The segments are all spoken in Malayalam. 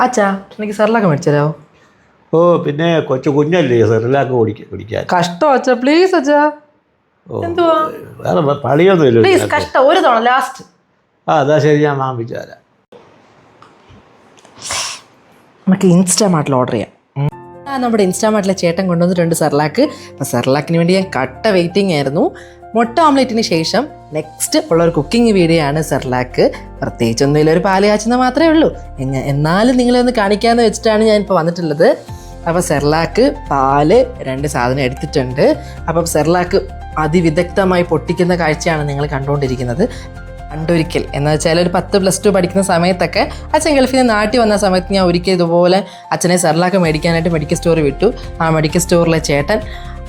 അച്ഛാ എനിക്ക് സെർലാക്ക് മേടിച്ചോ? ഓ പിന്നെ കുഞ്ഞല്ലേ സെറിലാക്ക് കുടിക്കാൻ. കഷ്ടം അച്ഛാ, പ്ലീസ് അച്ഛാ. എന്തുവാ വേറെ പണിയൊന്നുമില്ല. പ്ലീസ് കഷ്ടം, ഒരു തവണ ലാസ്റ്റ്. അതാ ശരി, ഞാൻ വാങ്ങിച്ചു തരാം. നമുക്ക് ഇൻസ്റ്റാമാർട്ടിൽ ഓർഡർ ചെയ്യാം. നമ്മുടെ ഇൻസ്റ്റാമാർട്ടിലെ ചേട്ടൻ കൊണ്ടുവന്നിട്ടുണ്ട് സെർലാക്ക്. അപ്പോൾ സെർലാക്കിന് വേണ്ടി ഞാൻ കട്ട വെയിറ്റിംഗ് ആയിരുന്നു. മുട്ട ഓംലെറ്റിന് ശേഷം നെക്സ്റ്റ് ഉള്ള ഒരു കുക്കിംഗ് വീഡിയോ ആണ് സെർലാക്ക്. പ്രത്യേകിച്ചൊന്നുമില്ല, ഒരു പാല് കാച്ചുന്നത് മാത്രമേ ഉള്ളൂ. എന്നാലും നിങ്ങളെ ഒന്ന് കാണിക്കാമെന്ന് വെച്ചിട്ടാണ് ഞാനിപ്പോൾ വന്നിട്ടുള്ളത്. അപ്പോൾ സെർലാക്ക്, പാല്, 2 സാധനം എടുത്തിട്ടുണ്ട്. അപ്പം സെർലാക്ക് അതിവിദഗ്ധമായി പൊട്ടിക്കുന്ന കാഴ്ചയാണ് നിങ്ങൾ കണ്ടുകൊണ്ടിരിക്കുന്നത്. പണ്ടൊരിക്കൽ എന്ന് വെച്ചാൽ ഒരു 10+2 പഠിക്കുന്ന സമയത്തൊക്കെ അച്ഛൻ ഗൾഫിൽ നിന്ന് നാട്ടിൽ വന്ന സമയത്ത് ഞാൻ ഒരിക്കൽ ഇതുപോലെ അച്ഛനെ സെർലാക്ക് മേടിക്കാനായിട്ട് മെഡിക്കൽ സ്റ്റോറിൽ വിട്ടു. ആ മെഡിക്കൽ സ്റ്റോറിലെ ചേട്ടൻ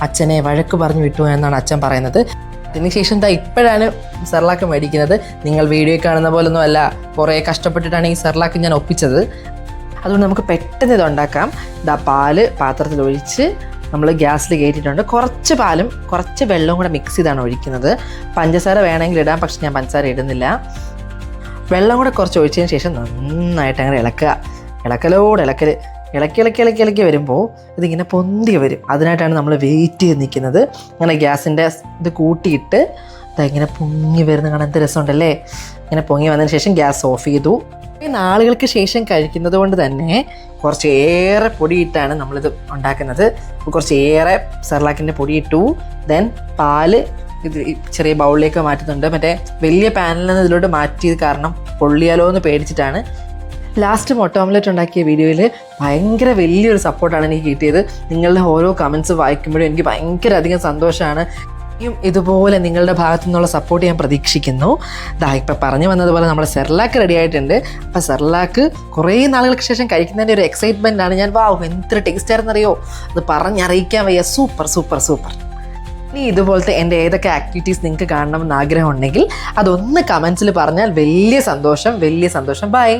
അച്ഛനെ വഴക്ക് പറഞ്ഞു വിട്ടു എന്നാണ് അച്ഛൻ പറയുന്നത്. അതിനുശേഷം ഇപ്പോഴാണ് സെർലാക്ക് മേടിക്കുന്നത്. നിങ്ങൾ വീഡിയോ കാണുന്ന പോലൊന്നും അല്ല, കുറേ കഷ്ടപ്പെട്ടിട്ടാണ് ഈ സെർലാക്ക് ഞാൻ ഒപ്പിച്ചത്. അതുകൊണ്ട് നമുക്ക് പെട്ടെന്ന് ഇത് ഉണ്ടാക്കാം. പാല് പാത്രത്തിലൊഴിച്ച് നമ്മൾ ഗ്യാസിൽ കയറ്റിയിട്ടുണ്ട്. കുറച്ച് പാലും കുറച്ച് വെള്ളവും കൂടെ മിക്സ് ചെയ്താണ് ഒഴിക്കുന്നത്. പഞ്ചസാര വേണമെങ്കിൽ ഇടാം, പക്ഷെ ഞാൻ പഞ്ചസാര ഇടുന്നില്ല. വെള്ളം കൂടെ കുറച്ച് ഒഴിച്ചതിന് ശേഷം നന്നായിട്ട് അങ്ങനെ ഇളക്കുക. ഇളക്കി വരുമ്പോൾ ഇതിങ്ങനെ പൊന്തി വരും. അതിനായിട്ടാണ് നമ്മൾ വെയിറ്റ് ചെയ്ത് നിൽക്കുന്നത്. അങ്ങനെ ഗ്യാസിൻ്റെ ഇത് കൂട്ടിയിട്ട് ഇങ്ങനെ പൊങ്ങി വരുന്ന കാണാൻ എന്ത് രസമുണ്ടല്ലേ. ഇങ്ങനെ പൊങ്ങി വന്നതിന് ശേഷം ഗ്യാസ് ഓഫ് ചെയ്തു. നാളുകൾക്ക് ശേഷം കഴിക്കുന്നത് കൊണ്ട് തന്നെ കുറച്ചേറെ പൊടിയിട്ടാണ് നമ്മളിത് ഉണ്ടാക്കുന്നത്. കുറച്ചേറെ സെർലാക്കിൻ്റെ പൊടിയിട്ടു. ദെൻ പാല് ഇത് ചെറിയ ബൗളിലേക്ക് മാറ്റുന്നുണ്ട്. മറ്റേ വലിയ പാനിൽ നിന്ന് ഇതിലോട്ട് മാറ്റിയത് കാരണം പൊള്ളിയാലോ എന്ന് പേടിച്ചിട്ടാണ്. ലാസ്റ്റ് മുട്ട ഓംലെറ്റ് ഉണ്ടാക്കിയ വീഡിയോയിൽ ഭയങ്കര വലിയൊരു സപ്പോർട്ടാണ് എനിക്ക് കിട്ടിയത്. നിങ്ങളുടെ ഓരോ കമൻസ് വായിക്കുമ്പോഴും എനിക്ക് ഭയങ്കര അധികം സന്തോഷമാണ്. ഇതുപോലെ നിങ്ങളുടെ ഭാഗത്തു നിന്നുള്ള സപ്പോർട്ട് ഞാൻ പ്രതീക്ഷിക്കുന്നു. ഇപ്പം പറഞ്ഞു വന്നതുപോലെ നമ്മുടെ സെർലാക്ക് റെഡി ആയിട്ടുണ്ട്. അപ്പം സെർലാക്ക് കുറേ നാളുകൾക്ക് ശേഷം കഴിക്കുന്നതിൻ്റെ ഒരു എക്സൈറ്റ്മെൻ്റ് ആണ്. ഞാൻ എത്ര ടേസ്റ്റ് ആയിരുന്നറിയോ, അത് പറഞ്ഞറിയിക്കാൻ വയ്യ. Super super super. ഇനി ഇതുപോലത്തെ എൻ്റെ ഏതൊക്കെ ആക്ടിവിറ്റീസ് നിങ്ങൾക്ക് കാണണമെന്ന് ആഗ്രഹം ഉണ്ടെങ്കിൽ അതൊന്ന് കമൻസിൽ പറഞ്ഞാൽ വലിയ സന്തോഷം. ബൈ.